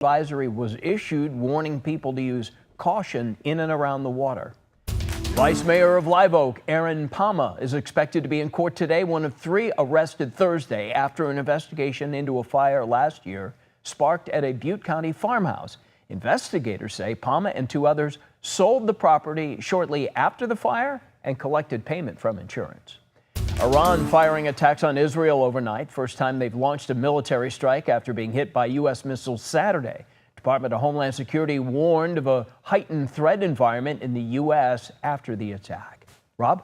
Advisory was issued warning people to use caution in and around the water. Vice Mayor of Live Oak, Aaron Palma, is expected to be in court today, one of 3 arrested Thursday after an investigation into a fire last year sparked at a Butte County farmhouse. Investigators say Palma and 2 others sold the property shortly after the fire and collected payment from insurance. Iran firing attacks on Israel overnight. First time they've launched a military strike after being hit by U.S. missiles Saturday. Department of Homeland Security warned of a heightened threat environment in the U.S. after the attack. Rob?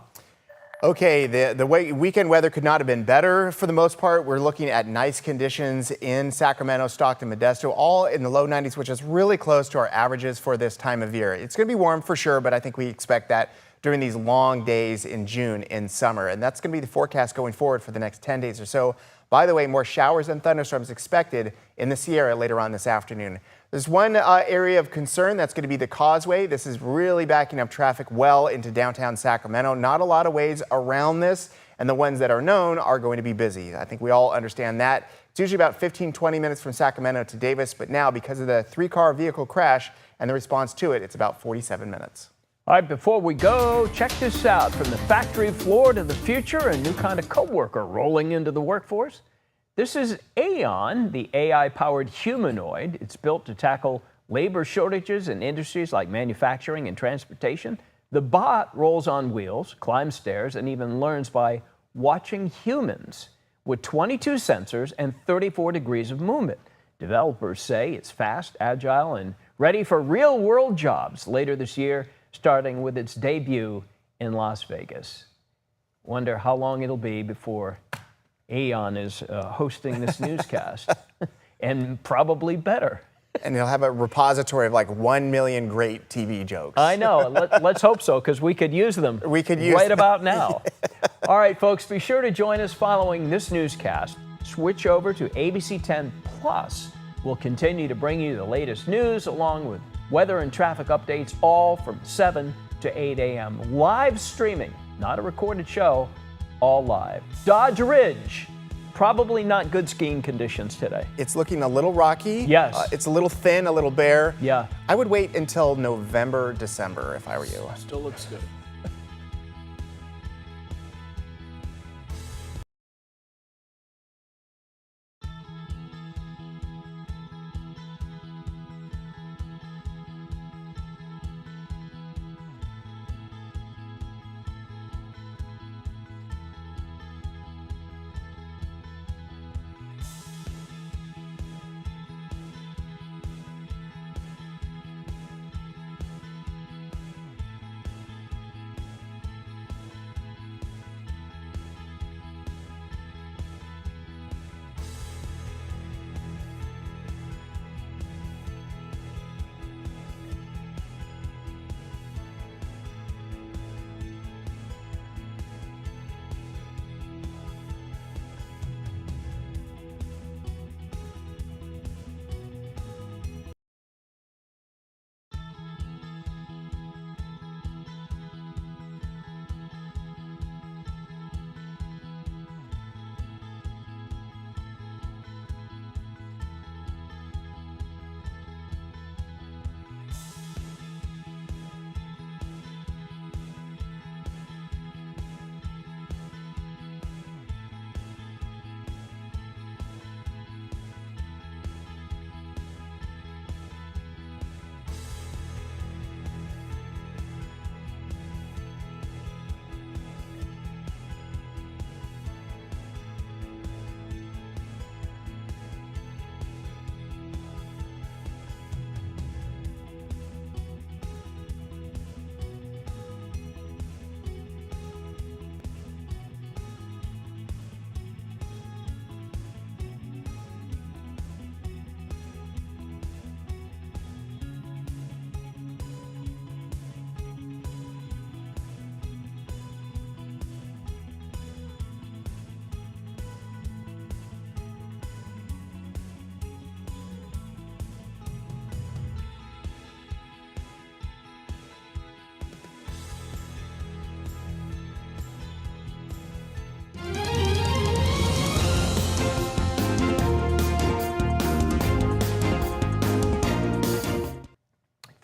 Okay, the weekend weather could not have been better for the most part. We're looking at nice conditions in Sacramento, Stockton, Modesto, all in the low 90s, which is really close to our averages for this time of year. It's going to be warm for sure, but I think we expect that during these long days in June in summer. And that's going to be the forecast going forward for the next 10 days or so. By the way, more showers and thunderstorms expected in the Sierra later on this afternoon. There's one area of concern that's going to be the causeway. This is really backing up traffic well into downtown Sacramento. Not a lot of ways around this, and the ones that are known are going to be busy. I think we all understand that. It's usually about 15-20 minutes from Sacramento to Davis, but now because of the 3-car vehicle crash and the response to it, it's about 47 minutes. All right, before we go, check this out. From the factory floor to the future, a new kind of coworker rolling into the workforce. This is Aeon, the AI-powered humanoid. It's built to tackle labor shortages in industries like manufacturing and transportation. The bot rolls on wheels, climbs stairs, and even learns by watching humans with 22 sensors and 34 degrees of movement. Developers say it's fast, agile, and ready for real-world jobs later this year, starting with its debut in Las Vegas. Wonder how long it'll be before Aeon is hosting this newscast, and probably better. And he'll have a repository of like 1 million great TV jokes. I know. Let's hope so, because we could use them right about now. All right, folks, be sure to join us following this newscast. Switch over to ABC10 Plus. We'll continue to bring you the latest news along with weather and traffic updates, all from 7 to 8 a.m. Live streaming, not a recorded show, all live. Dodge Ridge, probably not good skiing conditions today. It's looking a little rocky. Yes. It's a little thin, a little bare. Yeah. I would wait until November, December if I were you. Still looks good.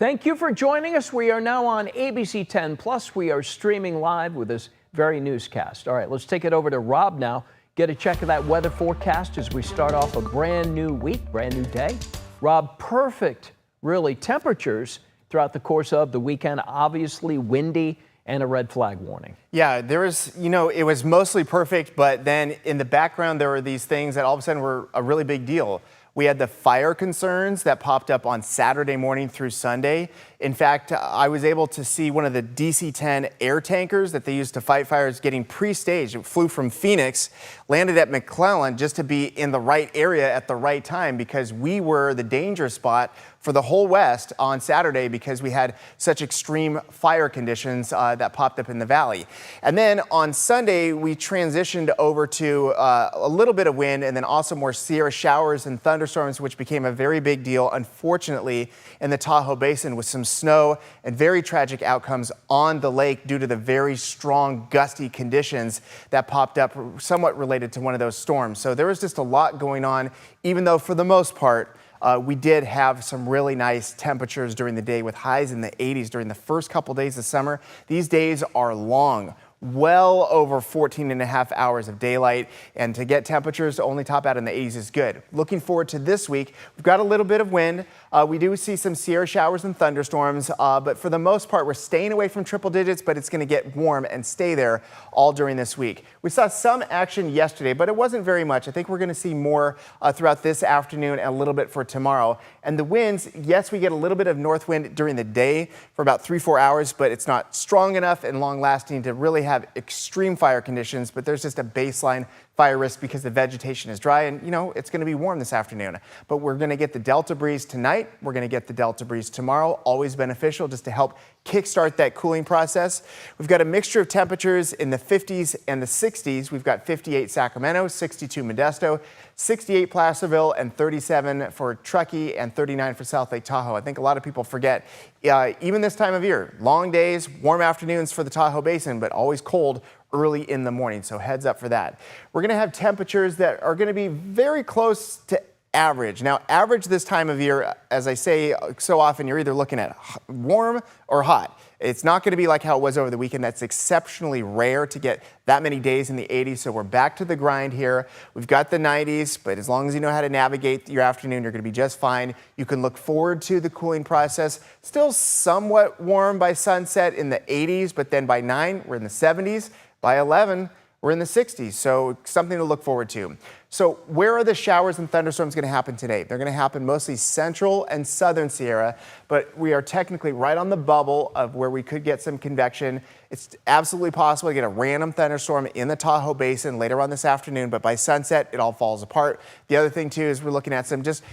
Thank you for joining us. We are now on ABC10 Plus. We are streaming live with this very newscast. All right, let's take it over to Rob now. Get a check of that weather forecast as we start off a brand new week, brand new day. Rob, perfect, really, temperatures throughout the course of the weekend. Obviously windy and a red flag warning. Yeah, there was, it was mostly perfect, but then in the background, there were these things that all of a sudden were a really big deal. We had the fire concerns that popped up on Saturday morning through Sunday. In fact, I was able to see one of the DC-10 air tankers that they used to fight fires getting pre-staged. It flew from Phoenix, landed at McClellan just to be in the right area at the right time because we were the danger spot for the whole West on Saturday because we had such extreme fire conditions that popped up in the valley. And then on Sunday, we transitioned over to a little bit of wind and then also more Sierra showers and thunderstorms, which became a very big deal, unfortunately, in the Tahoe Basin with some snow and very tragic outcomes on the lake due to the very strong gusty conditions that popped up somewhat related to one of those storms. So there was just a lot going on, even though for the most part, we did have some really nice temperatures during the day with highs in the 80s during the first couple days of summer. These days are long, well over 14 and a half hours of daylight, and to get temperatures to only top out in the 80s is good. Looking forward to this week, we've got a little bit of wind. We do see some Sierra showers and thunderstorms, but for the most part, we're staying away from triple digits, but it's going to get warm and stay there all during this week. We saw some action yesterday, but it wasn't very much. I think we're going to see more throughout this afternoon and a little bit for tomorrow. And the winds, yes, we get a little bit of north wind during the day for about 3-4 hours, but it's not strong enough and long lasting to really have extreme fire conditions, but there's just a baseline fire risk because the vegetation is dry and, it's going to be warm this afternoon. But we're going to get the Delta breeze tonight. We're going to get the Delta breeze tomorrow. Always beneficial just to help kickstart that cooling process. We've got a mixture of temperatures in the 50s and the 60s. We've got 58 Sacramento, 62 Modesto, 68 Placerville, and 37 for Truckee, and 39 for South Lake Tahoe. I think a lot of people forget, even this time of year, long days, warm afternoons for the Tahoe Basin, but always cold early in the morning, so heads up for that. We're going to have temperatures that are going to be very close to average. Now, average this time of year, as I say so often, you're either looking at warm or hot. It's not going to be like how it was over the weekend. That's exceptionally rare to get that many days in the 80s, so we're back to the grind here. We've got the 90s, but as long as you know how to navigate your afternoon, you're going to be just fine. You can look forward to the cooling process. Still somewhat warm by sunset in the 80s, but then by 9, we're in the 70s. By 11, we're in the 60s, so something to look forward to. So where are the showers and thunderstorms going to happen today? They're going to happen mostly central and southern Sierra, but we are technically right on the bubble of where we could get some convection. It's absolutely possible to get a random thunderstorm in the Tahoe Basin later on this afternoon, but by sunset, it all falls apart. The other thing, too, is we're looking at some just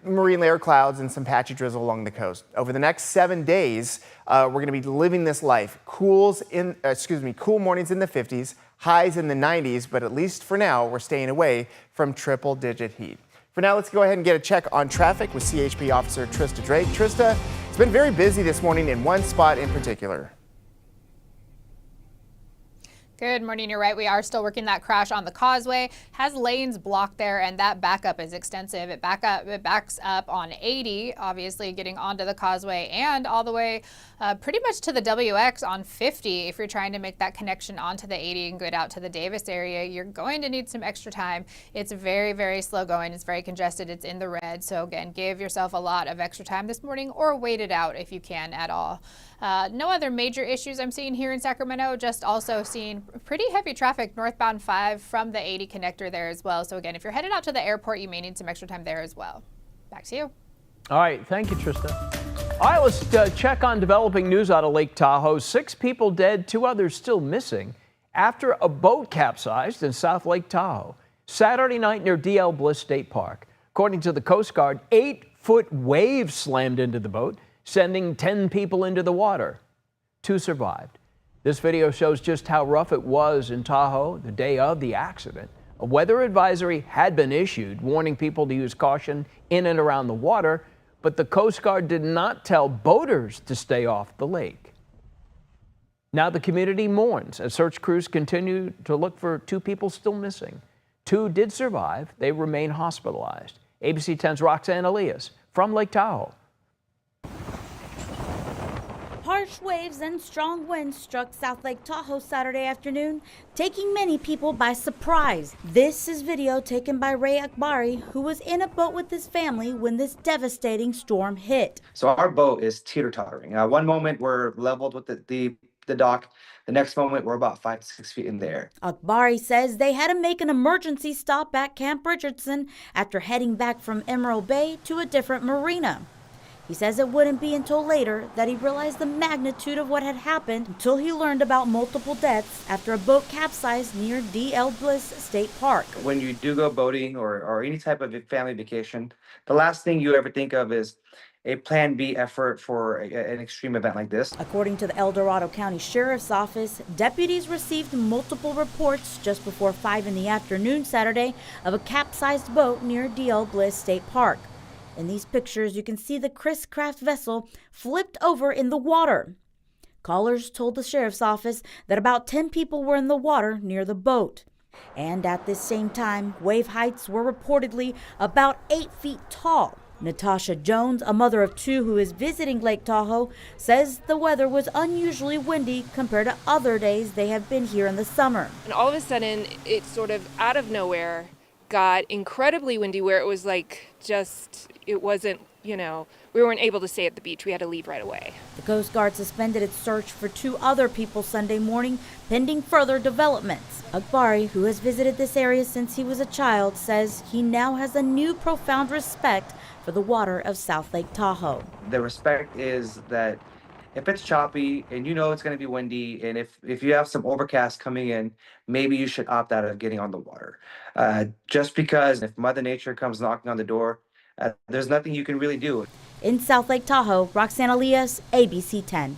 marine layer clouds and some patchy drizzle along the coast. Over the next 7 days, we're going to be living this life. Cool mornings in the 50s, highs in the 90s, but at least for now, we're staying away from triple-digit heat. For now, let's go ahead and get a check on traffic with CHP Officer Trista Drake. Trista, it's been very busy this morning in one spot in particular. Good morning. You're right. We are still working that crash on the causeway. Has lanes blocked there, and that backup is extensive. It backs up on 80, obviously getting onto the causeway, and all the way pretty much to the WX on 50. If you're trying to make that connection onto the 80 and get out to the Davis area, you're going to need some extra time. It's very, very slow going. It's very congested. It's in the red. So again, give yourself a lot of extra time this morning, or wait it out if you can at all. No other major issues I'm seeing here in Sacramento, just also seeing pretty heavy traffic northbound 5 from the 80 connector there as well. So again, if you're headed out to the airport, you may need some extra time there as well. Back to you. All right, thank you, Trista. All right, let's check on developing news out of Lake Tahoe. 6 people dead, 2 others still missing after a boat capsized in South Lake Tahoe Saturday night near DL Bliss State Park. According to the Coast Guard, 8-foot waves slammed into the boat, sending 10 people into the water. 2 survived. This video shows just how rough it was in Tahoe the day of the accident. A weather advisory had been issued, warning people to use caution in and around the water, but the Coast Guard did not tell boaters to stay off the lake. Now the community mourns as search crews continue to look for 2 people still missing. 2 did survive. They remain hospitalized. ABC 10's Roxanne Elias from Lake Tahoe. Harsh waves and strong winds struck South Lake Tahoe Saturday afternoon, taking many people by surprise. This is video taken by Ray Akbari, who was in a boat with his family when this devastating storm hit. So our boat is teeter-tottering. One moment we're leveled with the dock. The next moment we're about 5 to 6 feet in the air. Akbari says they had to make an emergency stop at Camp Richardson after heading back from Emerald Bay to a different marina. He says it wouldn't be until later that he realized the magnitude of what had happened until he learned about multiple deaths after a boat capsized near D.L. Bliss State Park. When you do go boating or any type of family vacation, the last thing you ever think of is a plan B effort for an extreme event like this. According to the El Dorado County Sheriff's Office, deputies received multiple reports just before 5 in the afternoon Saturday of a capsized boat near D.L. Bliss State Park. In these pictures, you can see the Chris Craft vessel flipped over in the water. Callers told the sheriff's office that about 10 people were in the water near the boat. And at this same time, wave heights were reportedly about 8 feet tall. Natasha Jones, a mother of 2 who is visiting Lake Tahoe, says the weather was unusually windy compared to other days they have been here in the summer. And all of a sudden, it sort of out of nowhere got incredibly windy where it was like it wasn't, we weren't able to stay at the beach. We had to leave right away. The Coast Guard suspended its search for 2 other people Sunday morning, pending further developments. Akbari, who has visited this area since he was a child, says he now has a new profound respect for the water of South Lake Tahoe. The respect is that if it's choppy and it's going to be windy, and if you have some overcast coming in, maybe you should opt out of getting on the water. Just because if Mother Nature comes knocking on the door, there's nothing you can really do. In South Lake Tahoe, Roxanne Elias, ABC10.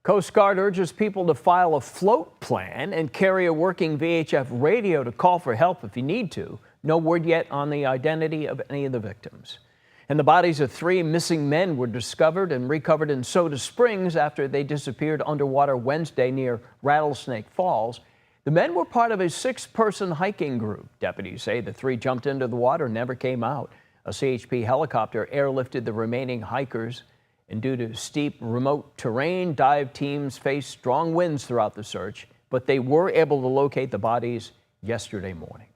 Coast Guard urges people to file a float plan and carry a working VHF radio to call for help if you need to. No word yet on the identity of any of the victims. And the bodies of 3 missing men were discovered and recovered in Soda Springs after they disappeared underwater Wednesday near Rattlesnake Falls. The men were part of a 6-person hiking group. Deputies say the 3 jumped into the water and never came out. A CHP helicopter airlifted the remaining hikers, and due to steep, remote terrain, dive teams faced strong winds throughout the search, but they were able to locate the bodies yesterday morning.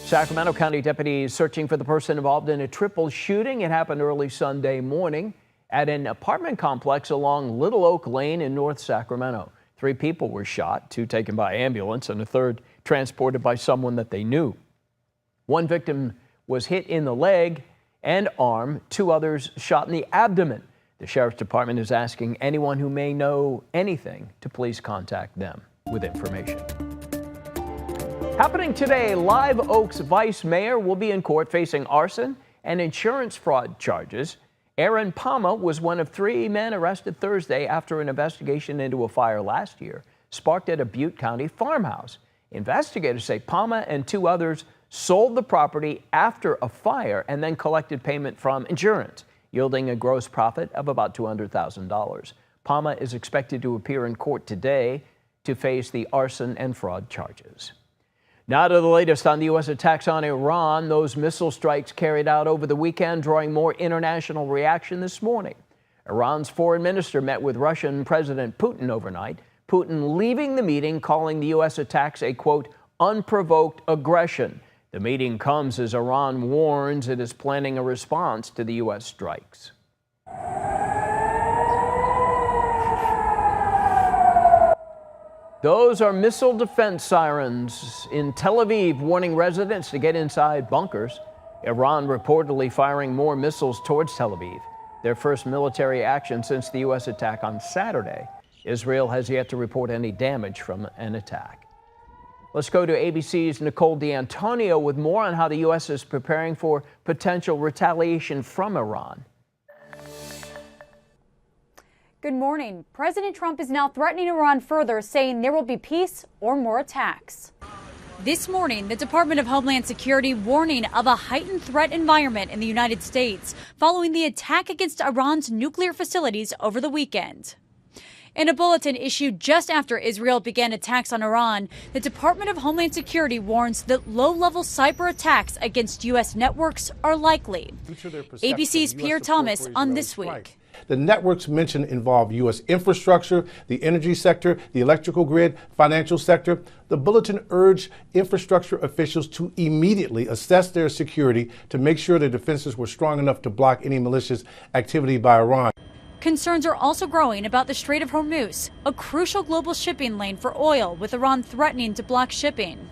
Sacramento County deputies searching for the person involved in a triple shooting. It happened early Sunday morning at an apartment complex along Little Oak Lane in North Sacramento. 3 people were shot, 2 taken by ambulance, and a 3rd transported by someone that they knew. 1 victim was hit in the leg and arm, 2 others shot in the abdomen. The Sheriff's Department is asking anyone who may know anything to please contact them with information. Happening today, Live Oak's vice mayor will be in court facing arson and insurance fraud charges. Aaron Palma was one of 3 men arrested Thursday after an investigation into a fire last year sparked at a Butte County farmhouse. Investigators say Palma and 2 others sold the property after a fire and then collected payment from insurance, yielding a gross profit of about $200,000. Palma is expected to appear in court today to face the arson and fraud charges. Now to the latest on the U.S. attacks on Iran. Those missile strikes carried out over the weekend drawing more international reaction this morning. Iran's foreign minister met with Russian President Putin overnight. Putin leaving the meeting calling the U.S. attacks a, quote, unprovoked aggression. The meeting comes as Iran warns it is planning a response to the U.S. strikes. Those are missile defense sirens in Tel Aviv warning residents to get inside bunkers. Iran reportedly firing more missiles towards Tel Aviv, their first military action since the U.S. attack on Saturday. Israel has yet to report any damage from an attack. Let's go to ABC's Nicole D'Antonio with more on how the U.S. is preparing for potential retaliation from Iran. Good morning. President Trump is now threatening Iran further, saying there will be peace or more attacks. This morning, the Department of Homeland Security warning of a heightened threat environment in the United States following the attack against Iran's nuclear facilities over the weekend. In a bulletin issued just after Israel began attacks on Iran, the Department of Homeland Security warns that low-level cyber attacks against U.S. networks are likely. ABC's Pierre Thomas on This Week. The networks mentioned involve U.S. infrastructure, the energy sector, the electrical grid, financial sector. The bulletin urged infrastructure officials to immediately assess their security to make sure their defenses were strong enough to block any malicious activity by Iran. Concerns are also growing about the Strait of Hormuz, a crucial global shipping lane for oil, with Iran threatening to block shipping.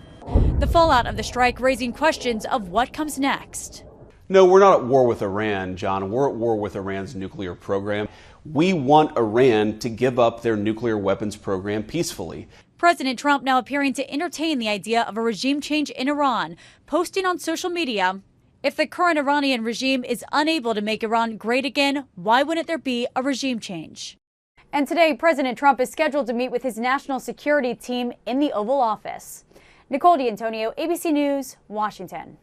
The fallout of the strike raising questions of what comes next. No, we're not at war with Iran, John. We're at war with Iran's nuclear program. We want Iran to give up their nuclear weapons program peacefully. President Trump now appearing to entertain the idea of a regime change in Iran, posting on social media, "If the current Iranian regime is unable to make Iran great again, why wouldn't there be a regime change?" And today, President Trump is scheduled to meet with his national security team in the Oval Office. Nicole D'Antonio, ABC News, Washington.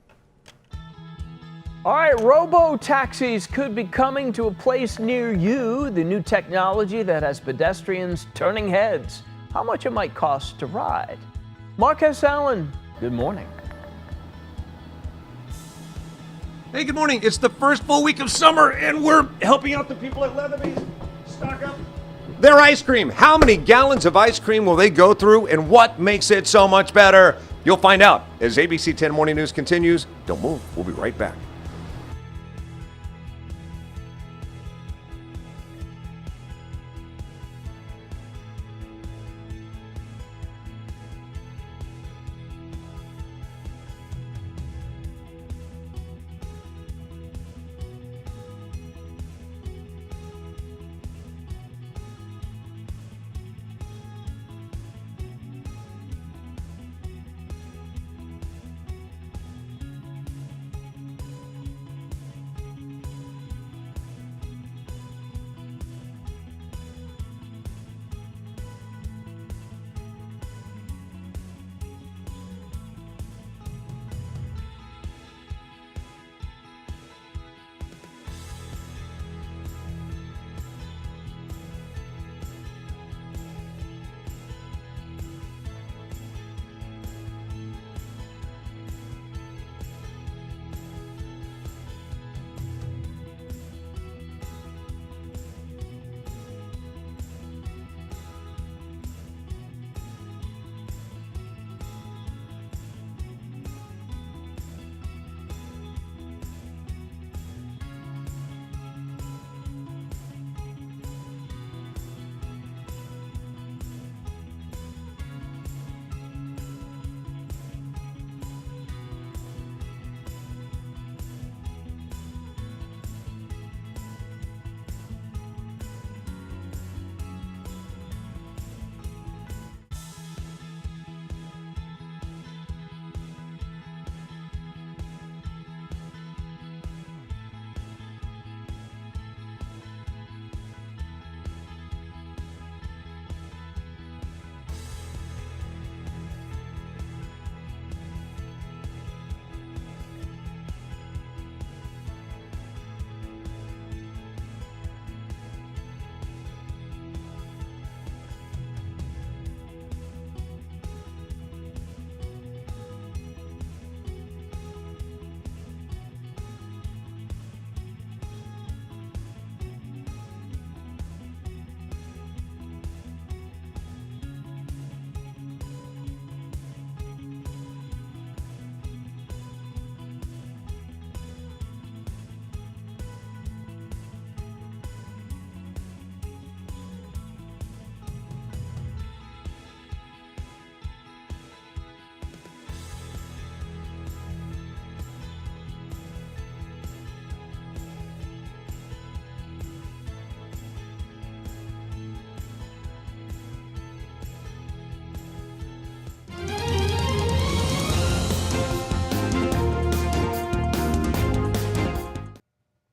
All right, robo-taxis could be coming to a place near you. The new technology that has pedestrians turning heads. How much it might cost to ride? Marcus Allen, good morning. Hey, good morning. It's the first full week of summer, and we're helping out the people at Leatherby stock up their ice cream. How many gallons of ice cream will they go through, and what makes it so much better? You'll find out as ABC 10 Morning News continues. Don't move. We'll be right back.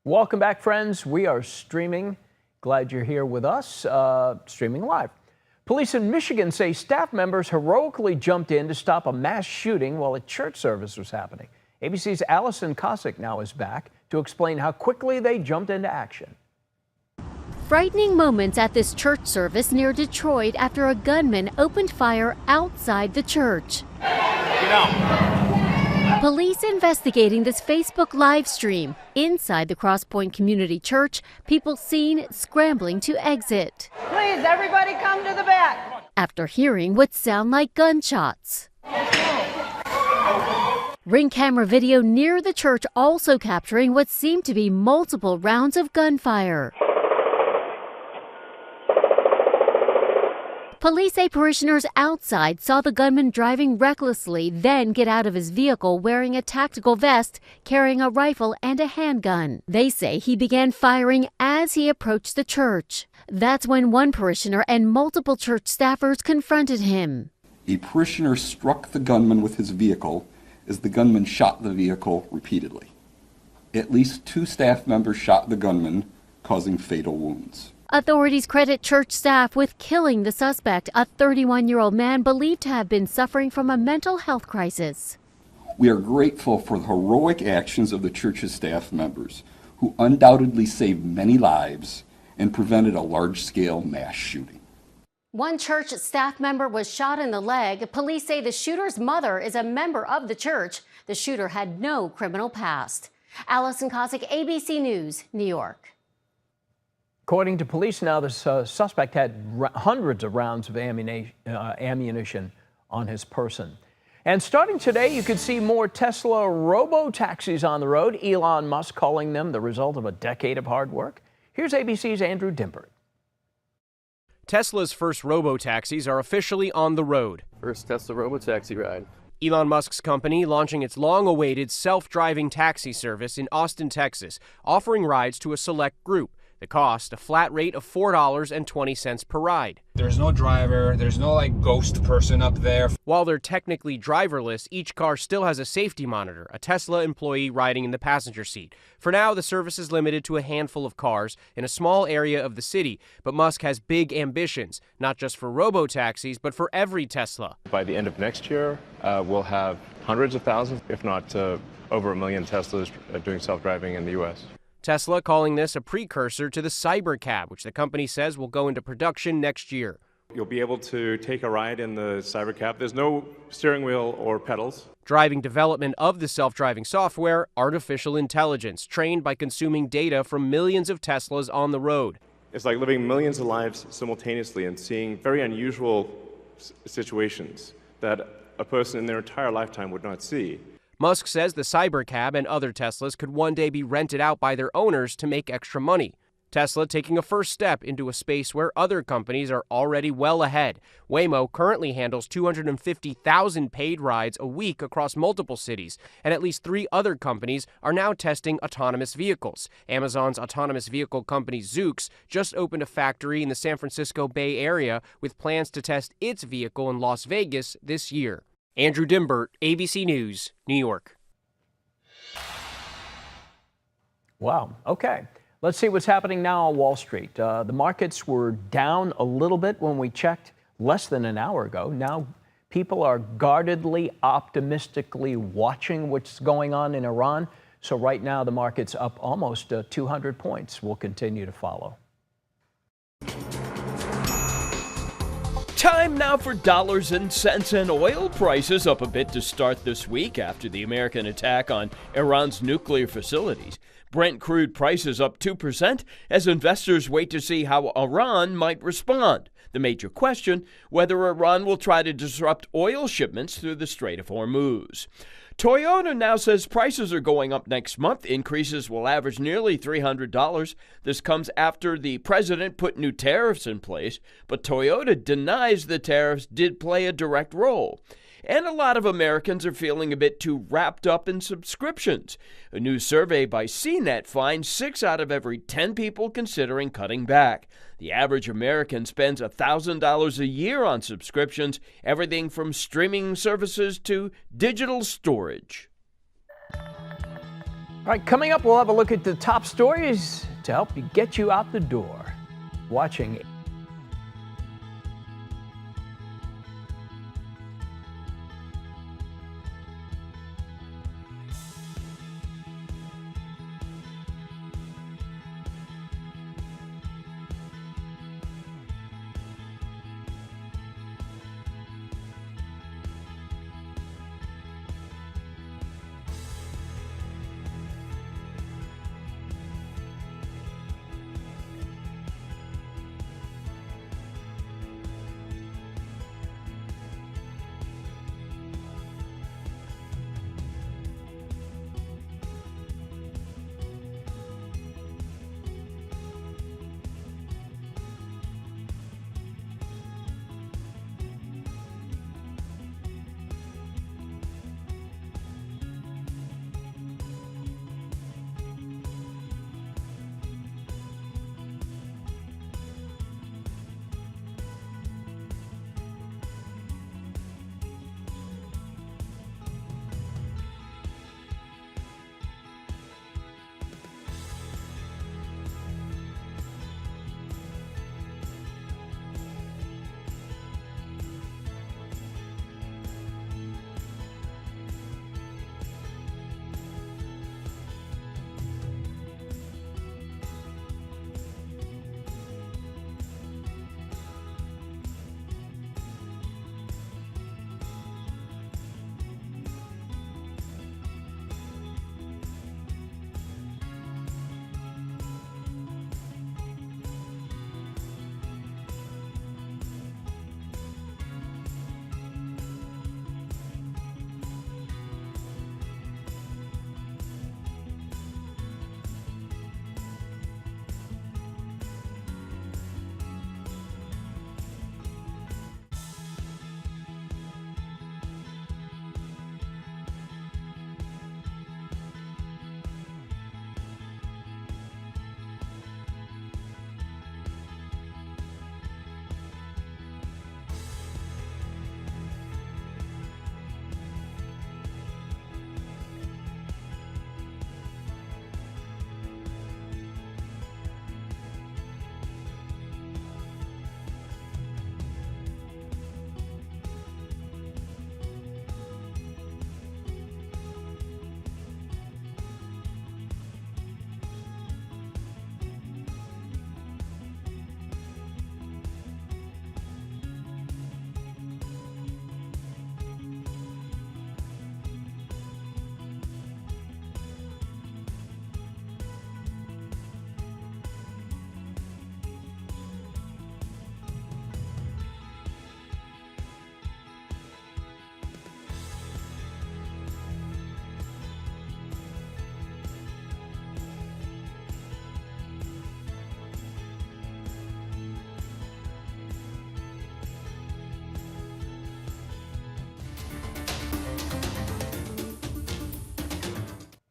Welcome back, friends. We are streaming. Glad you're here with us, streaming live. Police in Michigan say staff members heroically jumped in to stop a mass shooting while a church service was happening. ABC's Allison Cossack now is back to explain how quickly they jumped into action. Frightening moments at this church service near Detroit after a gunman opened fire outside the church. Get out. Police investigating this Facebook live stream. Inside the Cross Point Community Church, people seen scrambling to exit. Please, everybody come to the back. After hearing what sound like gunshots. Ring camera video near the church also capturing what seemed to be multiple rounds of gunfire. Police say parishioners outside saw the gunman driving recklessly, then get out of his vehicle wearing a tactical vest, carrying a rifle and a handgun. They say he began firing as he approached the church. That's when one parishioner and multiple church staffers confronted him. A parishioner struck the gunman with his vehicle as the gunman shot the vehicle repeatedly. At least 2 staff members shot the gunman, causing fatal wounds. Authorities credit church staff with killing the suspect, a 31-year-old man believed to have been suffering from a mental health crisis. We are grateful for the heroic actions of the church's staff members, who undoubtedly saved many lives and prevented a large-scale mass shooting. One church staff member was shot in the leg. Police say the shooter's mother is a member of the church. The shooter had no criminal past. Allison Cossack, ABC News, New York. According to police now, the suspect had hundreds of rounds of ammunition on his person. And starting today, you could see more Tesla robo-taxis on the road. Elon Musk calling them the result of a decade of hard work. Here's ABC's Andrew Dimbert. Tesla's first robo-taxis are officially on the road. First Tesla robo-taxi ride. Elon Musk's company launching its long-awaited self-driving taxi service in Austin, Texas, offering rides to a select group. The cost, a flat rate of $4.20 per ride. There's no driver, there's no ghost person up there. While they're technically driverless, each car still has a safety monitor, a Tesla employee riding in the passenger seat. For now, the service is limited to a handful of cars in a small area of the city, but Musk has big ambitions, not just for robo-taxis, but for every Tesla. By the end of next year, we'll have hundreds of thousands, if not over 1 million Teslas doing self-driving in the U.S. Tesla calling this a precursor to the Cybercab, which the company says will go into production next year. You'll be able to take a ride in the Cybercab. There's no steering wheel or pedals. Driving development of the self-driving software, artificial intelligence, trained by consuming data from millions of Teslas on the road. It's like living millions of lives simultaneously and seeing very unusual situations that a person in their entire lifetime would not see. Musk says the Cybercab and other Teslas could one day be rented out by their owners to make extra money. Tesla taking a first step into a space where other companies are already well ahead. Waymo currently handles 250,000 paid rides a week across multiple cities, and at least 3 other companies are now testing autonomous vehicles. Amazon's autonomous vehicle company Zoox just opened a factory in the San Francisco Bay Area with plans to test its vehicle in Las Vegas this year. Andrew Dimbert, ABC News, New York. Wow. Okay. Let's see what's happening now on Wall Street. The markets were down a little bit when we checked less than an hour ago. Now people are guardedly, optimistically watching what's going on in Iran. So right now the market's up almost 200 points. We'll continue to follow. Time now for dollars and cents, and oil prices up a bit to start this week after the American attack on Iran's nuclear facilities. Brent crude prices up 2% as investors wait to see how Iran might respond. The major question, whether Iran will try to disrupt oil shipments through the Strait of Hormuz. Toyota now says prices are going up next month. Increases will average nearly $300. This comes after the president put new tariffs in place, but Toyota denies the tariffs did play a direct role. And a lot of Americans are feeling a bit too wrapped up in subscriptions. A new survey by CNET finds 6 out of every 10 people considering cutting back. The average American spends $1,000 a year on subscriptions, everything from streaming services to digital storage. All right, coming up, we'll have a look at the top stories to help you get you out the door. Watching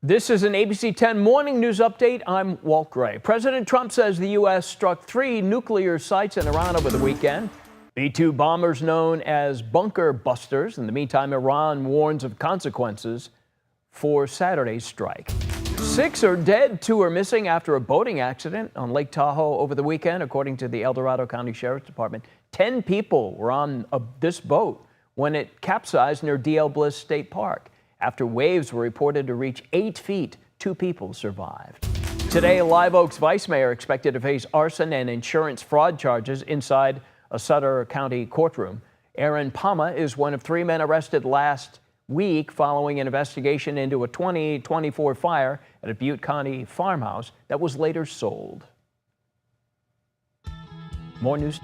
This is an ABC10 morning news update. I'm Walt Gray. President Trump says the U.S. struck 3 nuclear sites in Iran over the weekend. B-2 bombers known as bunker busters. In the meantime, Iran warns of consequences for Saturday's strike. 6 are dead, 2 are missing after a boating accident on Lake Tahoe over the weekend, according to the El Dorado County Sheriff's Department. 10 people were on this boat when it capsized near D.L. Bliss State Park. After waves were reported to reach 8 feet, 2 people survived. Today, Live Oak's vice mayor expected to face arson and insurance fraud charges inside a Sutter County courtroom. Aaron Pama is one of 3 men arrested last week following an investigation into a 2024 fire at a Butte County farmhouse that was later sold. More news.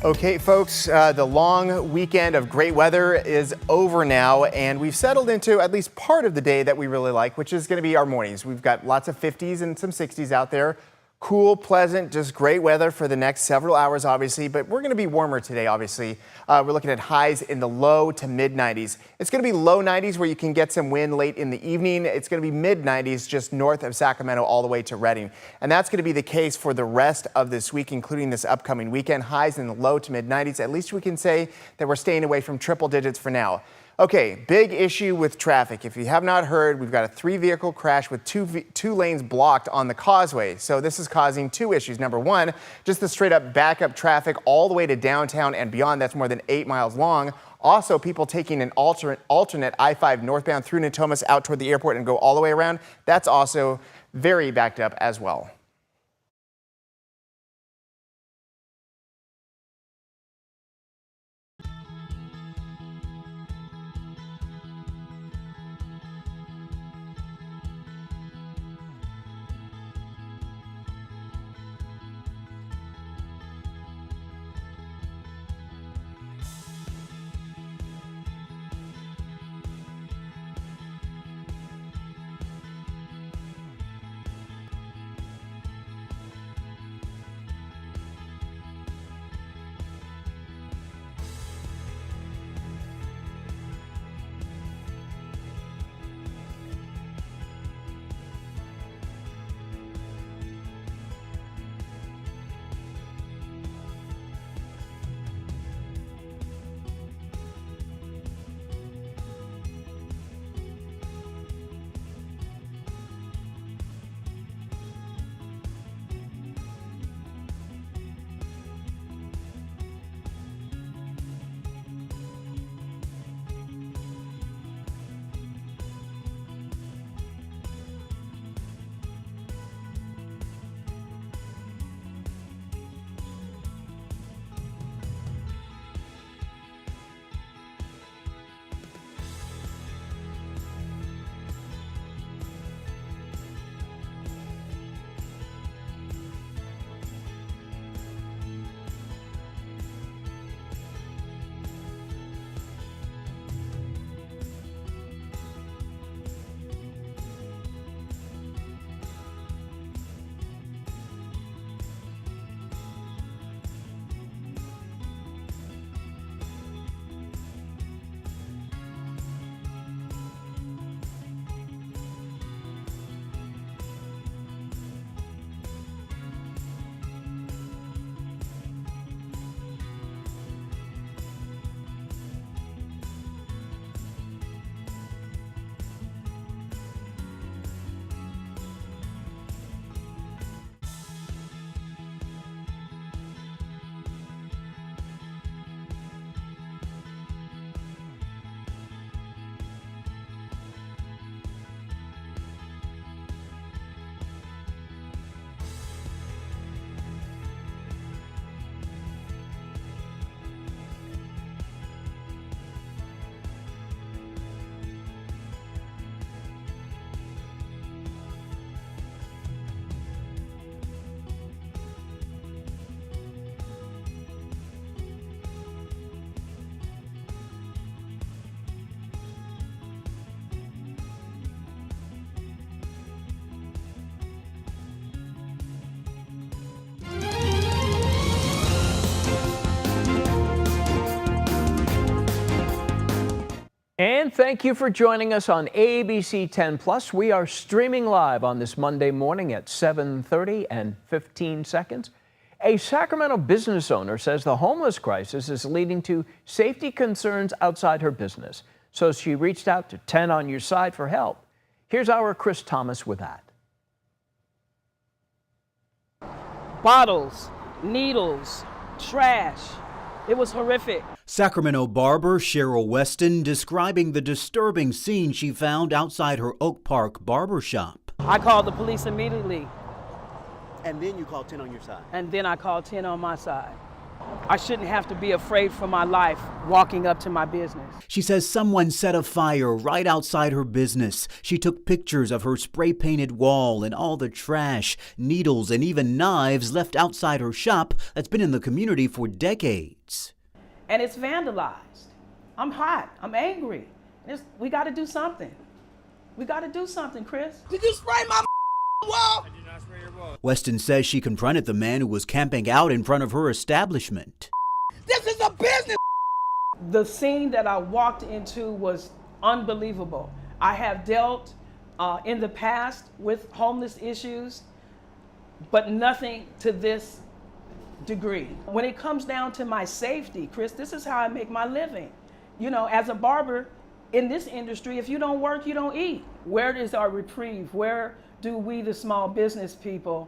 Okay, folks, the long weekend of great weather is over now, and we've settled into at least part of the day that we really like, which is going to be our mornings. We've got lots of 50s and some 60s out there. Cool, pleasant, just great weather for the next several hours, obviously, but we're going to be warmer today, obviously. We're looking at highs in the low to mid 90s. It's going to be low 90s where you can get some wind late in the evening. It's going to be mid 90s just north of Sacramento all the way to Redding. And that's going to be the case for the rest of this week, including this upcoming weekend. Highs in the low to mid 90s. At least we can say that we're staying away from triple digits for now. Okay, big issue with traffic. If you have not heard, we've got a 3-vehicle crash with two lanes blocked on the causeway. So this is causing 2 issues. Number 1, just the straight up backup traffic all the way to downtown and beyond. That's more than 8 miles long. Also, people taking an alternate I-5 northbound through Natomas out toward the airport and go all the way around. That's also very backed up as well. And thank you for joining us on ABC10 Plus. We are streaming live on this Monday morning at 7:30 and 15 seconds. A Sacramento business owner says the homeless crisis is leading to safety concerns outside her business. So she reached out to 10 on Your Side for help. Here's our Chris Thomas with that. Bottles, needles, trash. It was horrific. Sacramento barber Cheryl Weston describing the disturbing scene she found outside her Oak Park barber shop. I called the police immediately. And then you called 10 on your side. And then I called 10 on my side. I shouldn't have to be afraid for my life walking up to my business. She says someone set a fire right outside her business. She took pictures of her spray-painted wall and all the trash, needles, and even knives left outside her shop that's been in the community for decades. And it's vandalized. I'm hot. I'm angry. We got to do something. We got to do something, Chris. Did you spray my wall? Weston says she confronted the man who was camping out in front of her establishment. This is a business. The scene that I walked into was unbelievable. I have dealt in the past with homeless issues, but nothing to this degree. When it comes down to my safety, Chris, this is how I make my living. You know, as a barber in this industry, if you don't work, you don't eat. Where is our reprieve? Where do we, the small business people,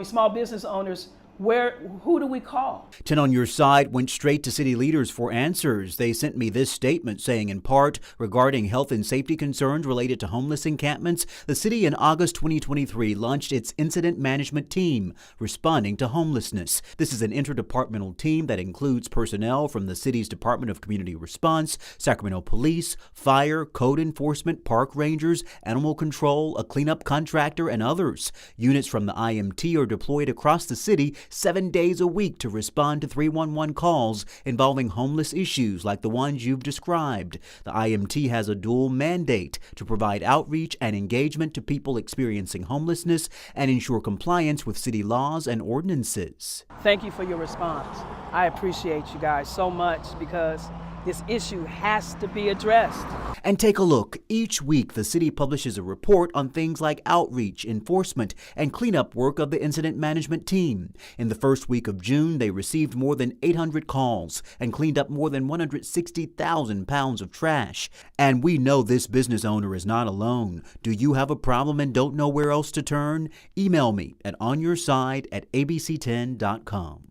small business owners, who do we call? 10 on Your Side went straight to city leaders for answers. They sent me this statement saying, in part, regarding health and safety concerns related to homeless encampments, the city in August 2023 launched its incident management team responding to homelessness. This is an interdepartmental team that includes personnel from the city's Department of Community Response, Sacramento Police, Fire, Code Enforcement, Park Rangers, Animal Control, a cleanup contractor, and others. Units from the IMT are deployed across the city 7 days a week to respond to 311 calls involving homeless issues like the ones you've described. The IMT has a dual mandate to provide outreach and engagement to people experiencing homelessness and ensure compliance with city laws and ordinances. Thank you for your response. I appreciate you guys so much because this issue has to be addressed. And take a look. Each week, the city publishes a report on things like outreach, enforcement, and cleanup work of the incident management team. In the first week of June, they received more than 800 calls and cleaned up more than 160,000 pounds of trash. And we know this business owner is not alone. Do you have a problem and don't know where else to turn? Email me at onyourside@abc10.com.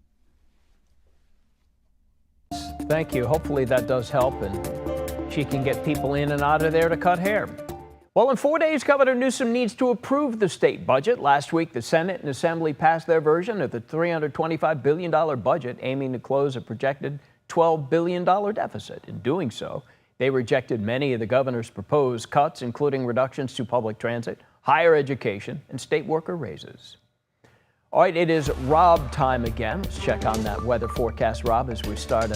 Thank you. Hopefully that does help and she can get people in and out of there to cut hair. Well, in 4 days, Governor Newsom needs to approve the state budget. Last week, the Senate and Assembly passed their version of the $325 billion budget, aiming to close a projected $12 billion deficit. In doing so, they rejected many of the governor's proposed cuts, including reductions to public transit, higher education, and state worker raises. All right, it is Rob time again. Let's check on that weather forecast, Rob, as we start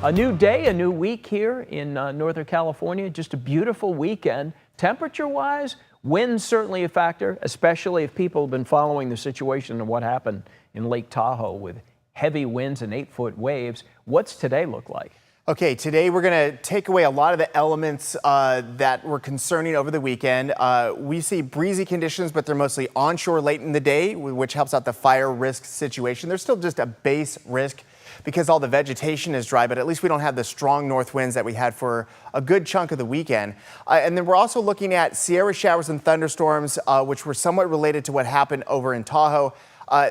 a new day, a new week here in Northern California. Just a beautiful weekend. Temperature-wise, wind's certainly a factor, especially if people have been following the situation and what happened in Lake Tahoe with heavy winds and 8-foot waves. What's today look like? Okay, today we're going to take away a lot of the elements that were concerning over the weekend. We see breezy conditions, but they're mostly onshore late in the day, which helps out the fire risk situation. There's still just a base risk because all the vegetation is dry, but at least we don't have the strong north winds that we had for a good chunk of the weekend. And then we're also looking at Sierra showers and thunderstorms, which were somewhat related to what happened over in Tahoe.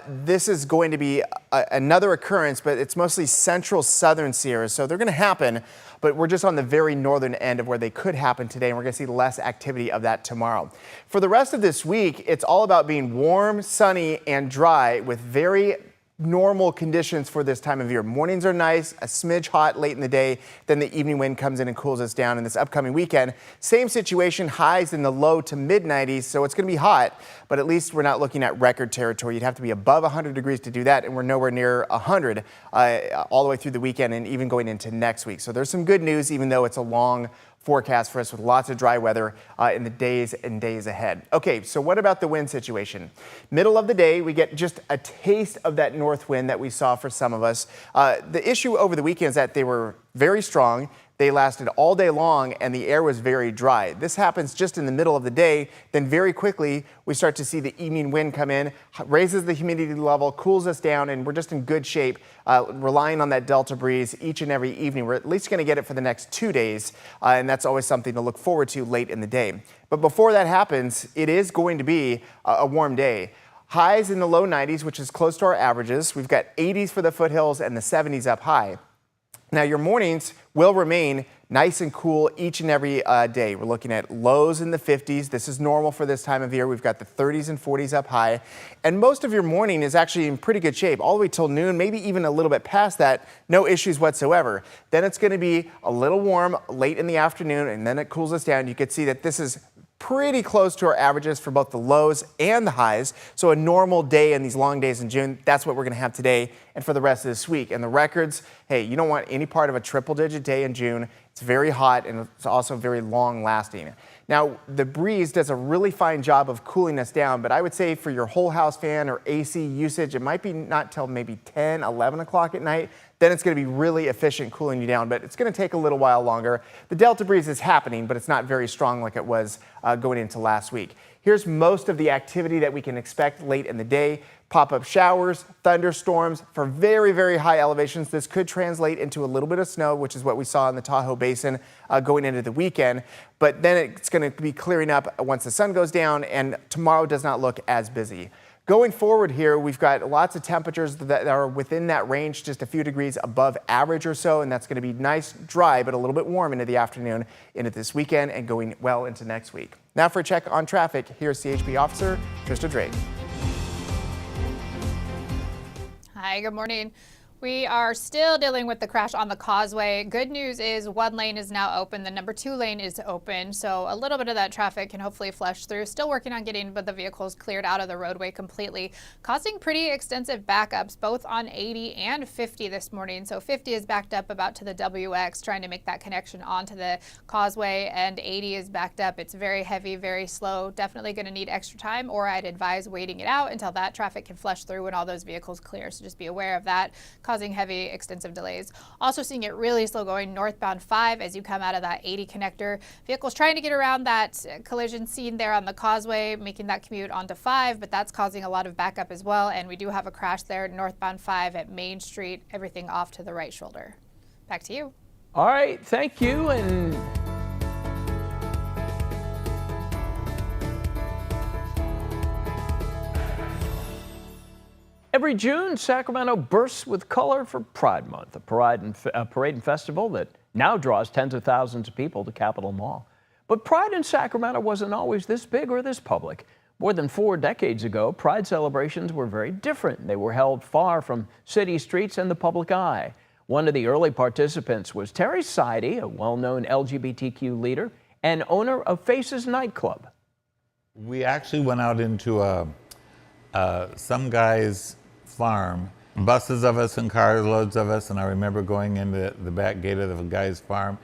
This is going to be another occurrence, but it's mostly central southern Sierras. So they're going to happen, but we're just on the very northern end of where they could happen today, and we're going to see less activity of that tomorrow. For the rest of this week, it's all about being warm, sunny, and dry with very normal conditions for this time of year. Mornings are nice, a smidge hot late in the day, then the evening wind comes in and cools us down. In this upcoming weekend, same situation, highs in the low to mid 90s, so it's going to be hot, but at least we're not looking at record territory. You'd have to be above 100 degrees to do that, and we're nowhere near 100 all the way through the weekend and even going into next week. So there's some good news, even though it's a long forecast for us with lots of dry weather in the days and days ahead. Okay, so what about the wind situation? Middle of the day, we get just a taste of that north wind that we saw for some of us. The issue over the weekend is that they were very strong. They lasted all day long and the air was very dry. This happens just in the middle of the day. Then very quickly, we start to see the evening wind come in, raises the humidity level, cools us down, and we're just in good shape, relying on that Delta breeze each and every evening. We're at least going to get it for the next 2 days, and that's always something to look forward to late in the day. But before that happens, it is going to be a warm day. Highs in the low 90s, which is close to our averages. We've got 80s for the foothills and the 70s up high. Now, your mornings will remain nice and cool each and every day. We're looking at lows in the 50s. This is normal for this time of year. We've got the 30s and 40s up high. And most of your morning is actually in pretty good shape, all the way till noon, maybe even a little bit past that. No issues whatsoever. Then it's going to be a little warm late in the afternoon, and then it cools us down. You can see that this is pretty close to our averages for both the lows and the highs. So a normal day in these long days in June, that's what we're going to have today and for the rest of this week. And the records, hey, you don't want any part of a triple-digit day in June. It's very hot and it's also very long-lasting. Now, the breeze does a really fine job of cooling us down, but I would say for your whole house fan or AC usage, it might be not till maybe 10, 11 o'clock at night. Then it's going to be really efficient cooling you down, but it's going to take a little while longer. The Delta breeze is happening, but it's not very strong like it was going into last week. Here's most of the activity that we can expect late in the day. Pop-up showers, thunderstorms for very, very high elevations. This could translate into a little bit of snow, which is what we saw in the Tahoe Basin going into the weekend. But then it's going to be clearing up once the sun goes down, and tomorrow does not look as busy. Going forward here, we've got lots of temperatures that are within that range, just a few degrees above average or so, and that's going to be nice, dry, but a little bit warm into the afternoon into this weekend and going well into next week. Now for a check on traffic, here's CHP Officer Trista Drake. Hi, good morning. We are still dealing with the crash on the causeway. Good news is one lane is now open. The number 2 lane is open, so a little bit of that traffic can hopefully flush through. Still working on getting the vehicles cleared out of the roadway completely, causing pretty extensive backups both on 80 and 50 this morning. So 50 is backed up about to the WX, trying to make that connection onto the causeway, and 80 is backed up. It's very heavy, very slow. Definitely going to need extra time, or I'd advise waiting it out until that traffic can flush through when all those vehicles clear. So just be aware of that, causing heavy, extensive delays. Also seeing it really slow going northbound 5 as you come out of that 80 connector. Vehicles trying to get around that collision scene there on the causeway, making that commute onto 5, but that's causing a lot of backup as well. And we do have a crash there northbound 5 at Main Street, everything off to the right shoulder. Back to you. All right, thank you. And every June, Sacramento bursts with color for Pride Month, a parade and festival that now draws tens of thousands of people to Capitol Mall. But Pride in Sacramento wasn't always this big or this public. More than 4 decades ago, Pride celebrations were very different. They were held far from city streets and the public eye. One of the early participants was Terry Seide, a well-known LGBTQ leader and owner of Faces nightclub. We actually went out into some guy's farm, buses of us and carloads of us, and I remember going into the back gate of the guy's farm,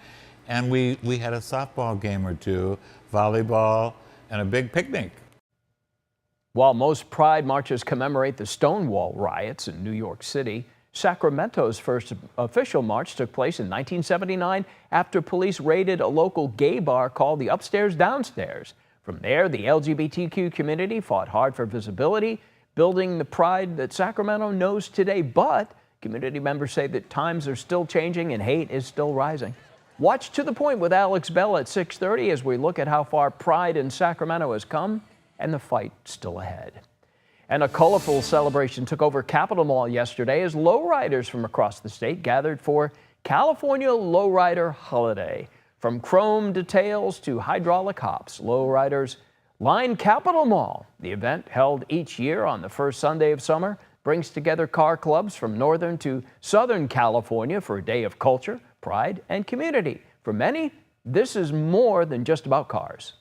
and we had a softball game or two, volleyball, and a big picnic. While most Pride marches commemorate the Stonewall riots in New York City, Sacramento's first official march took place in 1979 after police raided a local gay bar called the Upstairs Downstairs. From there, the LGBTQ community fought hard for visibility, building the pride that Sacramento knows today. But community members say that times are still changing and hate is still rising. Watch To The Point with Alex Bell at 6:30 as we look at how far pride in Sacramento has come and the fight still ahead. And a colorful celebration took over Capitol Mall yesterday as lowriders from across the state gathered for California Lowrider Holiday. From chrome details to hydraulic hops, lowriders lined Capitol Mall. The event, held each year on the first Sunday of summer, brings together car clubs from Northern to Southern California for a day of culture, pride, and community. For many, this is more than just about cars.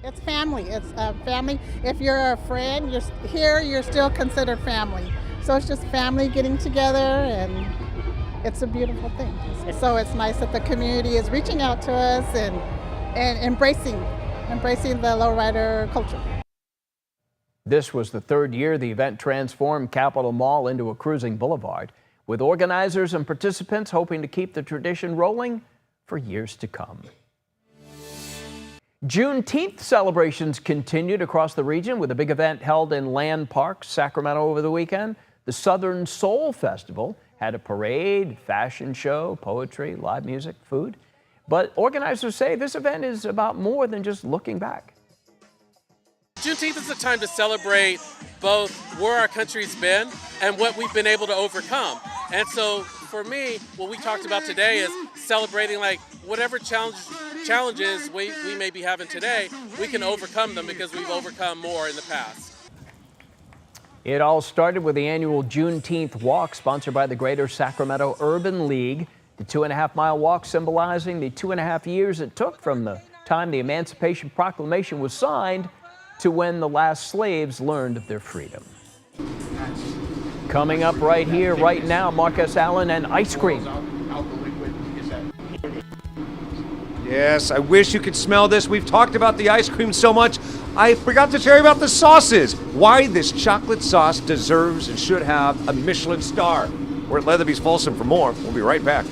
It's family. It's family. If you're a friend, you're still considered family. So it's just family getting together, and it's a beautiful thing. So it's nice that the community is reaching out to us and embracing the lowrider culture. This was the 3rd year the event transformed Capitol Mall into a cruising boulevard, with organizers and participants hoping to keep the tradition rolling for years to come. Juneteenth celebrations continued across the region with a big event held in Land Park, Sacramento over the weekend. The Southern Soul Festival had a parade, fashion show, poetry, live music, food. But organizers say this event is about more than just looking back. Juneteenth is a time to celebrate both where our country's been and what we've been able to overcome. And so for me, what we talked about today is celebrating like whatever challenges we may be having today, we can overcome them because we've overcome more in the past. It all started with the annual Juneteenth walk sponsored by the Greater Sacramento Urban League. The 2.5-mile walk symbolizing the 2.5 years it took from the time the Emancipation Proclamation was signed to when the last slaves learned of their freedom. Coming up right here, right now, Marcus Allen and ice cream. Yes, I wish you could smell this. We've talked about the ice cream so much, I forgot to tell you about the sauces. Why this chocolate sauce deserves and should have a Michelin star. We're at Leatherby's Folsom for more. We'll be right back.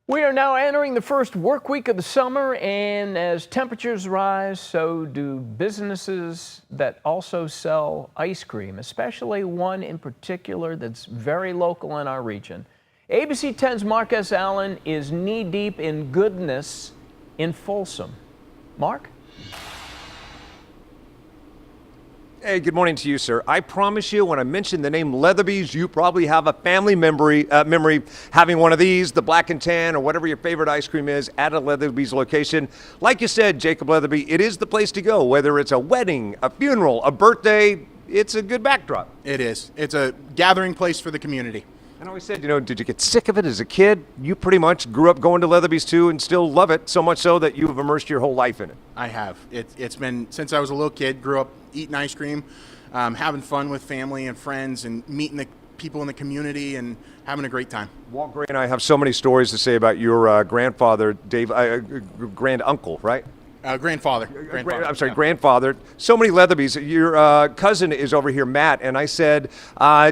We are now entering the first work week of the summer, and as temperatures rise, so do businesses that also sell ice cream, especially one in particular that's very local in our region. ABC 10's Marcus Allen is knee-deep in goodness in Folsom. Mark? Hey, good morning to you, sir. I promise you, when I mention the name Leatherby's, you probably have a family memory having one of these, the black and tan, or whatever your favorite ice cream is, at a Leatherby's location. Like you said, Jacob Leatherby, it is the place to go, whether it's a wedding, a funeral, a birthday. It's a good backdrop. It is. It's a gathering place for the community. I always said, did you get sick of it as a kid? You pretty much grew up going to Leatherby's too and still love it, so much so that you've immersed your whole life in it. I have. It's been since I was a little kid, grew up eating ice cream, having fun with family and friends and meeting the people in the community and having a great time. Walt Gray and I have so many stories to say about your grandfather, Dave, grand uncle, right? Grandfather. Grandfather. So many Leatherbys. Your cousin is over here, Matt, and I said,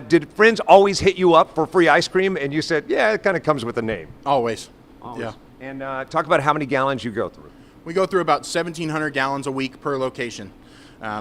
did friends always hit you up for free ice cream? And you said, yeah, it kind of comes with the name. Always. Yeah. And talk about how many gallons you go through. We go through about 1,700 gallons a week per location.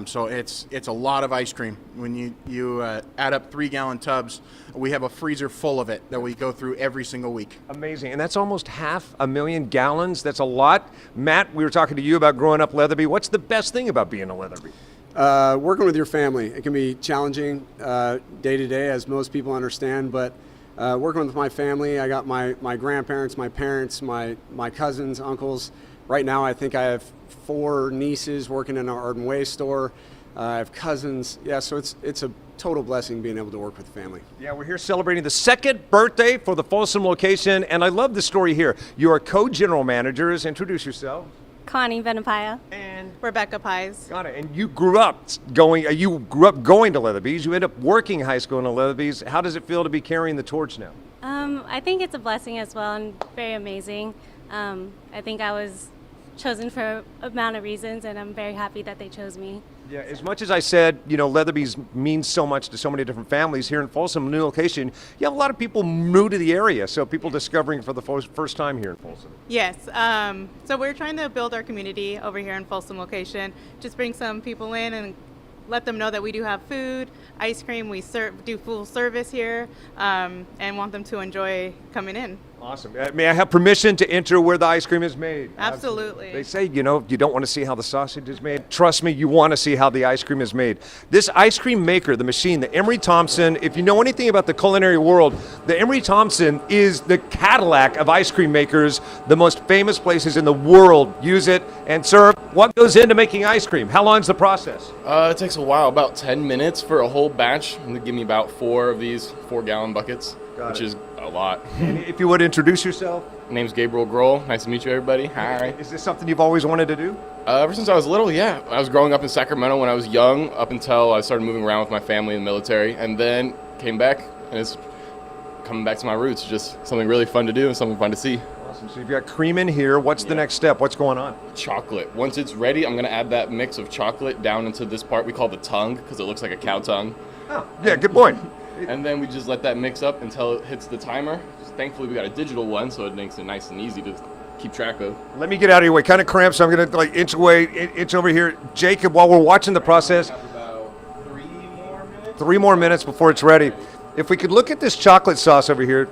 So it's a lot of ice cream. When you add up 3-gallon tubs, we have a freezer full of it that we go through every single week. Amazing. And that's almost 500,000 gallons. That's a lot. Matt, we were talking to you about growing up Leatherby. What's the best thing about being a Leatherby? Working with your family. It can be challenging day to day, as most people understand, but working with my family, I got my grandparents, my parents, my cousins, uncles. Right now, I think I have 4 nieces working in our Art and Waste store. I have cousins. Yeah, so it's a total blessing being able to work with the family. Yeah, we're here celebrating the 2nd birthday for the Folsom location, and I love the story here. You are co-general managers. Introduce yourself. Connie Benapaya. And Rebecca Pies. Got it. And you grew up going to Leatherby's. You ended up working high school in Leatherby's. How does it feel to be carrying the torch now? I think it's a blessing as well and very amazing. I think I was chosen for a amount of reasons, and I'm very happy that they chose me. Yeah, as much as I said, Leatherby's means so much to so many different families here in Folsom, new location, you have a lot of people new to the area, so people discovering for the first time here in Folsom. Yes, so we're trying to build our community over here in Folsom location, just bring some people in and let them know that we do have food, ice cream, we do full service here, and want them to enjoy coming in. Awesome. May I have permission to enter where the ice cream is made? Absolutely. They say, you don't want to see how the sausage is made. Trust me, you want to see how the ice cream is made. This ice cream maker, the machine, the Emery Thompson, if you know anything about the culinary world, the Emery Thompson is the Cadillac of ice cream makers. The most famous places in the world use it. And sir, what goes into making ice cream? How long is the process? It takes a while, about 10 minutes for a whole batch. And they give me about 4 of these 4-gallon buckets, which is a lot. And if you would introduce yourself. My name's Gabriel Grohl. Nice to meet you, everybody. Hi. Is this something you've always wanted to do? Ever since I was little, yeah. I was growing up in Sacramento when I was young, up until I started moving around with my family in the military, and then came back, and it's coming back to my roots. Just something really fun to do and something fun to see. Awesome. So you've got cream in here. What's the next step? What's going on? Chocolate. Once it's ready, I'm going to add that mix of chocolate down into this part we call the tongue, because it looks like a cow tongue. Oh, yeah, good point. And then we just let that mix up until it hits the timer. Thankfully, we got a digital one, so it makes it nice and easy to keep track of. Let me get out of your way. Kind of cramped, so I'm going to inch over here. Jacob, while we're watching the process, about 3 more minutes. 3 more minutes before it's ready. If we could look at this chocolate sauce over here,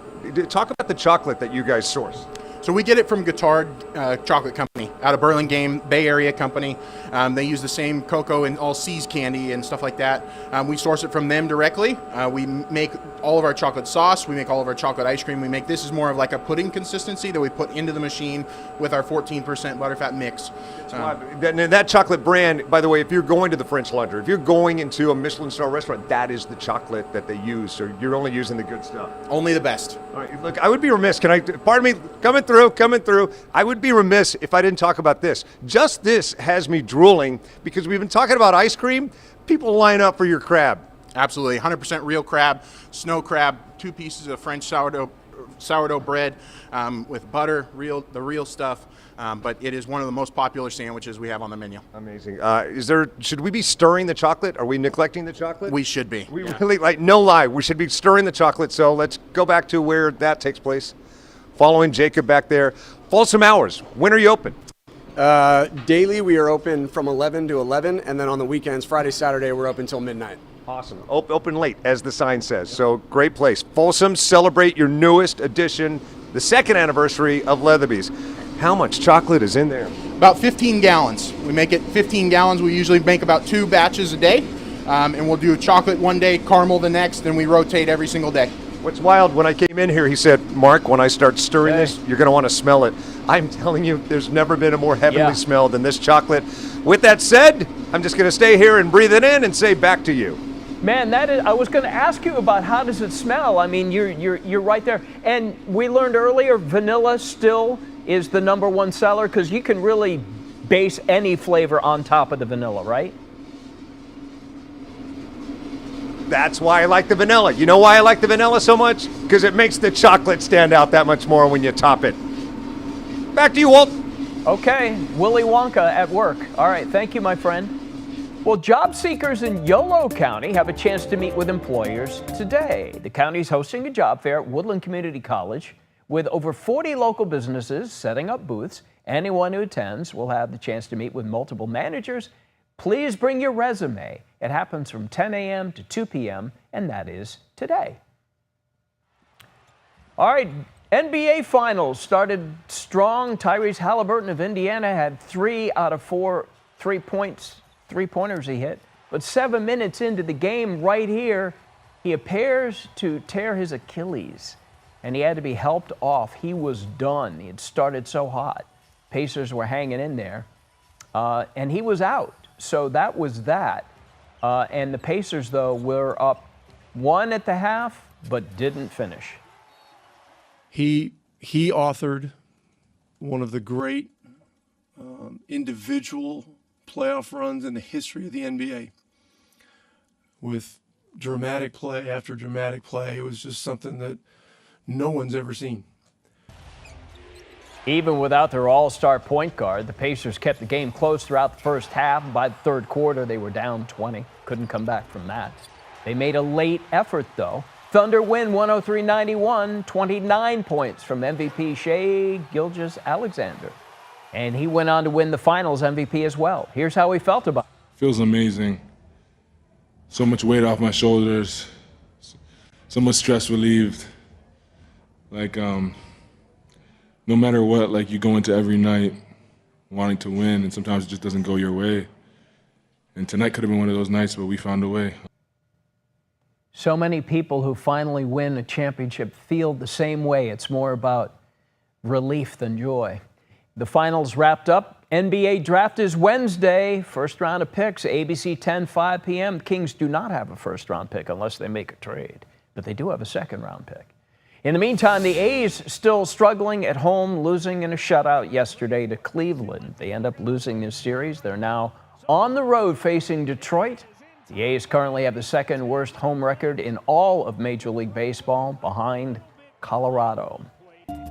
talk about the chocolate that you guys source. So we get it from Guittard Chocolate Company out of Burlingame, Bay Area company. They use the same cocoa and all C's candy and stuff like that. We source it from them directly. We make all of our chocolate sauce. We make all of our chocolate ice cream. This is more of like a pudding consistency that we put into the machine with our 14% butterfat mix. That chocolate brand, by the way, if you're going to the French Laundry, if you're going into a Michelin star restaurant, that is the chocolate that they use. So you're only using the good stuff. Only the best. All right, look, I would be remiss. Pardon me, coming through. I would be remiss if I didn't talk about this. Just this has me drooling because we've been talking about ice cream. People line up for your crab. Absolutely, 100% real crab, snow crab, 2 pieces of French sourdough bread with butter, the real stuff. But it is one of the most popular sandwiches we have on the menu. Amazing. Should we be stirring the chocolate? Are we neglecting the chocolate? We should be. We really, no lie, we should be stirring the chocolate. So let's go back to where that takes place. Following Jacob back there. Folsom hours, when are you open? Daily, we are open from 11 to 11, and then on the weekends, Friday, Saturday, we're open until midnight. Awesome. Open late, as the sign says. So great place. Folsom, celebrate your newest edition, the 2nd anniversary of Leatherby's. How much chocolate is in there? About 15 gallons. We make it 15 gallons. We usually make about 2 batches a day, and we'll do chocolate one day, caramel the next, and we rotate every single day. What's wild, when I came in here, he said, Mark, when I start stirring this, you're going to want to smell it. I'm telling you, there's never been a more heavenly smell than this chocolate. With that said, I'm just going to stay here and breathe it in and say back to you. Man, I was going to ask you about how does it smell. I mean, you're right there. And we learned earlier, vanilla still is the #1 seller because you can really base any flavor on top of the vanilla, right? That's why I like the vanilla. You know why I like the vanilla so much? Because it makes the chocolate stand out that much more when you top it. Back to you, Walt. Okay, Willy Wonka at work. All right, thank you, my friend. Well, job seekers in Yolo County have a chance to meet with employers today. The county's hosting a job fair at Woodland Community College with over 40 local businesses setting up booths. Anyone who attends will have the chance to meet with multiple managers. Please bring your resume. It happens from 10 a.m. to 2 p.m., and that is today. All right, NBA Finals started strong. Tyrese Halliburton of Indiana had 3 out of 4 three-pointers he hit. But 7 minutes into the game right here, he appears to tear his Achilles, and he had to be helped off. He was done. He had started so hot. Pacers were hanging in there, and he was out. So that was that. And the Pacers, though, were up 1 at the half, but didn't finish. He authored one of the great individual playoff runs in the history of the NBA. With dramatic play after dramatic play, it was just something that no one's ever seen. Even without their all-star point guard, the Pacers kept the game close throughout the first half. By the third quarter, they were down 20. Couldn't come back from that. They made a late effort, though. Thunder win 103-91, 29 points from MVP Shai Gilgeous-Alexander. And he went on to win the Finals MVP as well. Here's how he felt about it. Feels amazing. So much weight off my shoulders. So much stress relieved. No matter what, you go into every night wanting to win, and sometimes it just doesn't go your way. And tonight could have been one of those nights, but we found a way. So many people who finally win a championship feel the same way. It's more about relief than joy. The finals wrapped up. NBA draft is Wednesday. First round of picks, ABC10, 5 p.m. Kings do not have a first round pick unless they make a trade, but they do have a second round pick. In the meantime, the A's still struggling at home, losing in a shutout yesterday to Cleveland. They end up losing this series. They're now on the road facing Detroit. The A's currently have the second worst home record in all of Major League Baseball, behind Colorado.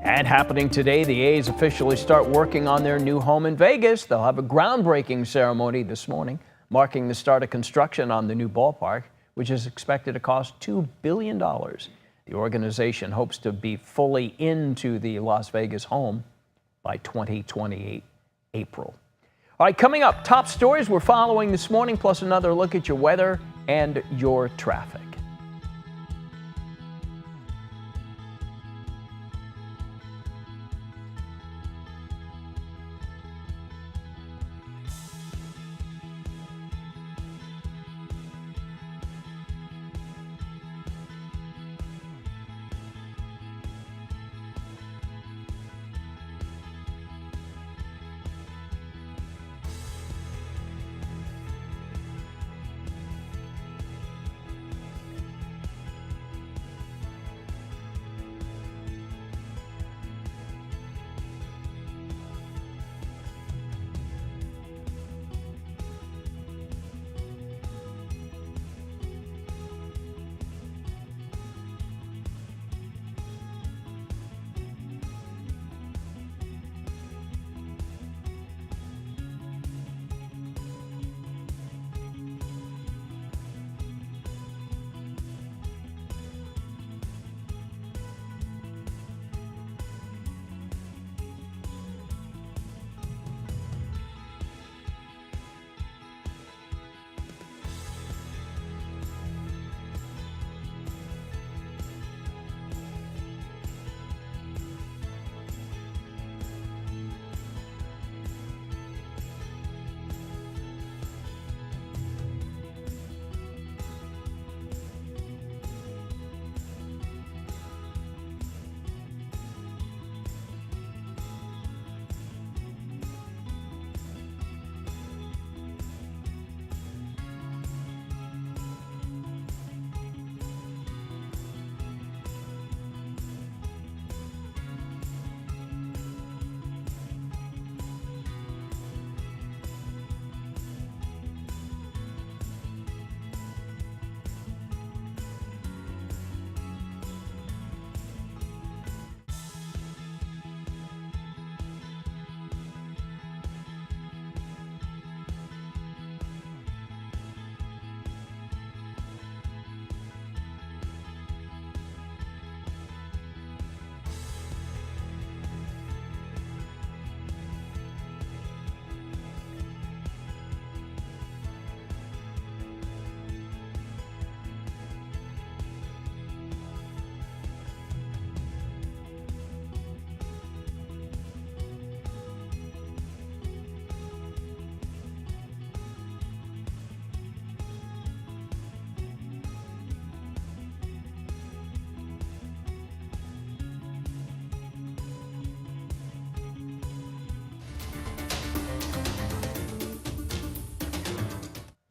And happening today, the A's officially start working on their new home in Vegas. They'll have a groundbreaking ceremony this morning, marking the start of construction on the new ballpark, which is expected to cost $2 billion. The organization hopes to be fully into the Las Vegas home by 2028 April. All right, coming up, top stories we're following this morning, plus another look at your weather and your traffic.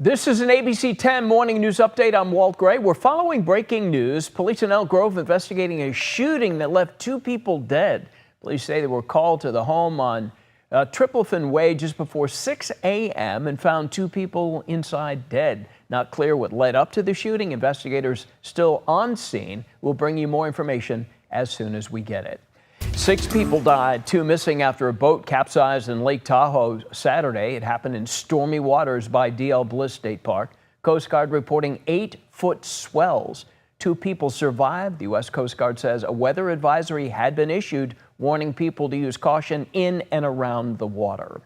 This is an ABC 10 morning news update. I'm Walt Gray. We're following breaking news. Police in Elk Grove investigating a shooting that left 2 people dead. Police say they were called to the home on Triplefin Way just before 6 a.m. and found 2 people inside dead. Not clear what led up to the shooting. Investigators still on scene. We'll bring you more information as soon as we get it. 6 people died, 2 missing after a boat capsized in Lake Tahoe Saturday. It happened in stormy waters by D.L. Bliss State Park. Coast Guard reporting 8-foot swells. 2 people survived. The U.S. Coast Guard says a weather advisory had been issued, warning people to use caution in and around the water.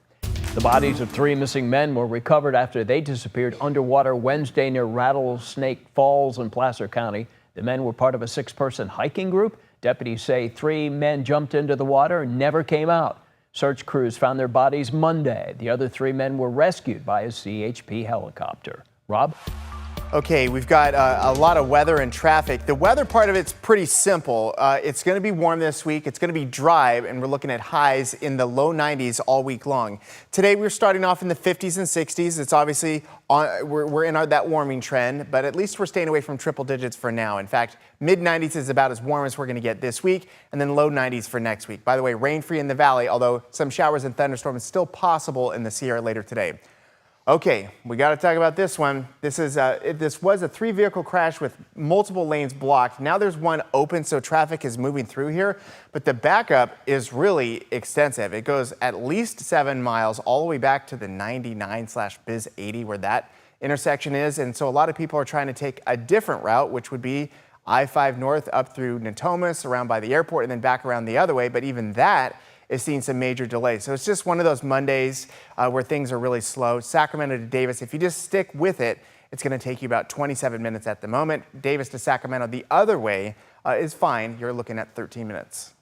The bodies of 3 missing men were recovered after they disappeared underwater Wednesday near Rattlesnake Falls in Placer County. The men were part of a 6-person hiking group. Deputies say 3 men jumped into the water and never came out. Search crews found their bodies Monday. The other 3 men were rescued by a CHP helicopter. Rob? Okay, we've got a lot of weather and traffic. The weather part of it's pretty simple. It's going to be warm this week. It's going to be dry, and we're looking at highs in the low 90s all week long. Today, we're starting off in the 50s and 60s. It's obviously we're in that warming trend, but at least we're staying away from triple digits for now. In fact, mid-90s is about as warm as we're going to get this week, and then low 90s for next week. By the way, rain-free in the valley, although some showers and thunderstorms still possible in the Sierra later today. Okay, we got to talk about this one. This was a 3-vehicle crash with multiple lanes blocked. Now there's one open, so traffic is moving through here, but the backup is really extensive. It goes at least 7 miles all the way back to the 99/Biz 80 where that intersection is, and so a lot of people are trying to take a different route, which would be I-5 north up through Natomas, around by the airport, and then back around the other way, but even that is seeing some major delays. So it's just one of those Mondays where things are really slow. Sacramento to Davis, if you just stick with it, it's going to take you about 27 minutes at the moment. Davis to Sacramento the other way is fine. You're looking at 13 minutes.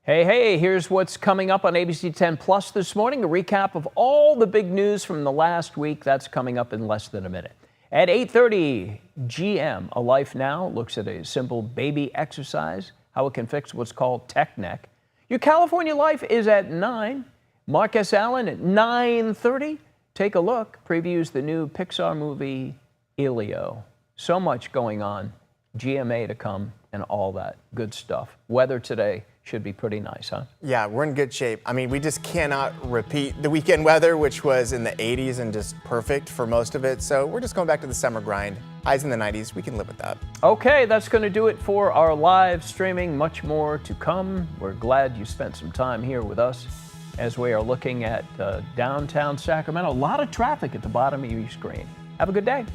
Hey, here's what's coming up on ABC 10 Plus this morning. A recap of all the big news from the last week. That's coming up in less than a minute. At 8:30, GM, A Life Now, looks at a simple baby exercise, how it can fix what's called tech neck. Your California Life is at 9. Mark S. Allen at 9:30. Take a look. Previews the new Pixar movie, Elio. So much going on. GMA to come and all that good stuff. Weather today should be pretty nice, huh? Yeah, we're in good shape. I mean, we just cannot repeat the weekend weather, which was in the 80s and just perfect for most of it. So we're just going back to the summer grind. Highs in the 90s. We can live with that. Okay, that's going to do it for our live streaming. Much more to come. We're glad you spent some time here with us as we are looking at downtown Sacramento. A lot of traffic at the bottom of your screen. Have a good day.